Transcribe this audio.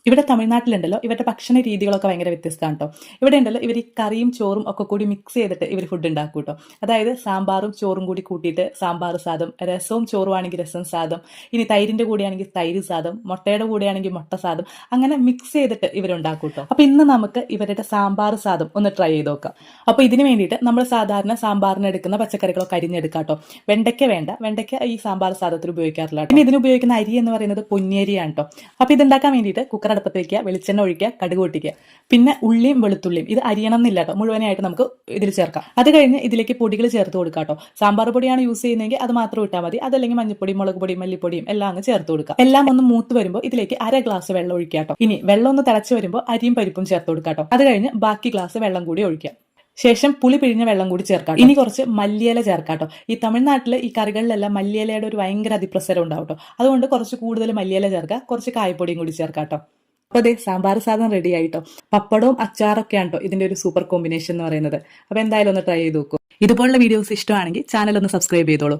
ഇവിടെ തമിഴ്നാട്ടിലുണ്ടല്ലോ ഇവരുടെ ഭക്ഷണ രീതികളൊക്കെ ഭയങ്കര വ്യത്യസ്തമാണ് കേട്ടോ. ഇവിടെ ഉണ്ടല്ലോ ഇവർ ഈ കറിയും ചോറും ഒക്കെ കൂടി മിക്സ് ചെയ്തിട്ട് ഇവർ ഫുഡ് ഉണ്ടാക്കും കേട്ടോ. അതായത് സാമ്പാറും ചോറും കൂടി കൂട്ടിയിട്ട് സാമ്പാർ സാദം, രസവും ചോറും ആണെങ്കിൽ രസം സാദം, ഇനി തൈരിന്റെ കൂടെയാണെങ്കിൽ തൈര് സാദം, മുട്ടയുടെ കൂടെയാണെങ്കിൽ മുട്ട സാദം, അങ്ങനെ മിക്സ് ചെയ്തിട്ട് ഇവരുണ്ടാക്കും കേട്ടോ. അപ്പൊ ഇന്ന് നമുക്ക് ഇവരുടെ സാമ്പാർ സാദം ഒന്ന് ട്രൈ ചെയ്ത് നോക്കാം. അപ്പൊ ഇതിന് വേണ്ടിയിട്ട് നമ്മൾ സാധാരണ സാമ്പാറിന് എടുക്കുന്ന പച്ചക്കറികളൊക്കെ അരിഞ്ഞെടുക്കാം കേട്ടോ. വെണ്ടയ്ക്ക വേണ്ട, വെണ്ടയ്ക്ക ഈ സാമ്പാർ സാദത്തിൽ ഉപയോഗിക്കാറില്ല. പിന്നെ ഇതിന് ഉപയോഗിക്കുന്ന അരി എന്ന് പറയുന്നത് പൊന്നിയരിയാണ് കേട്ടോ. അപ്പൊ ഇതുണ്ടാക്കാൻ വേണ്ടിയിട്ട് കുക്കർ അടുപ്പത്ത് വെക്കുക, വെളിച്ചെണ്ണ ഒഴിക്കുക, കടുക് പൊട്ടിക്കുക. പിന്നെ ഉള്ളിയും വെളുത്തുള്ളിയും ഇത് അരിയണം എന്നില്ല കേട്ടോ, മുഴുവനായിട്ട് നമുക്ക് ഇതിൽ ചേർക്കാം. അത് കഴിഞ്ഞ് ഇതിലേക്ക് പൊടികൾ ചേർത്ത് കൊടുക്കാം കേട്ടോ. സാമ്പാർ പൊടിയാണ് യൂസ് ചെയ്യുന്നതെങ്കിൽ അത് മാത്രം ഇട്ടാൽ മതി. അതല്ലെങ്കിൽ മഞ്ഞപ്പൊടി, മുളക് പൊടി, മല്ലിപ്പൊടിയും എല്ലാം അങ്ങ് ചേർത്ത് കൊടുക്കുക. എല്ലാം ഒന്ന് മൂത്ത് വരുമ്പോൾ ഇതിലേക്ക് 1/2 ഗ്ലാസ് വെള്ളം ഒഴിക്കുക കേട്ടോ. ഇനി വെള്ളം ഒന്ന് തിളച്ച് വരുമ്പോൾ അരിയും പരിപ്പും ചേർത്ത് കൊടുക്കാം കേട്ടോ. അത് കഴിഞ്ഞ് ബാക്കി ഗ്ലാസ് വെള്ളം കൂടി ഒഴിക്കുക. ശേഷം പുളി പിഴിഞ്ഞ വെള്ളം കൂടി ചേർക്കാം. ഇനി കുറച്ച് മല്ലിയില ചേർക്കാട്ടോ. ഈ തമിഴ്നാട്ടിൽ ഈ കറികളിലെല്ലാം മല്ലിയിലയുടെ ഒരു ഭയങ്കര അതിപ്രസരം ഉണ്ടാവും കേട്ടോ. അതുകൊണ്ട് കുറച്ച് കൂടുതൽ മല്ലിയില ചേർക്കുക, കുറച്ച് കായപ്പൊടിയും കൂടി ചേർക്കാട്ടോ. അപ്പോൾ അതെ, സാമ്പാർ സാധനം റെഡി ആയിട്ടോ. പപ്പടവും അച്ചാറൊക്കെയാണ് കേട്ടോ ഇതിന്റെ ഒരു സൂപ്പർ കോമ്പിനേഷൻ എന്ന് പറയുന്നത്. അപ്പോൾ എന്തായാലും ഒന്ന് ട്രൈ ചെയ്ത് നോക്കൂ. ഇതുപോലുള്ള വീഡിയോസ് ഇഷ്ടമാണെങ്കിൽ ചാനൽ ഒന്ന് സബ്സ്ക്രൈബ് ചെയ്തോളൂ.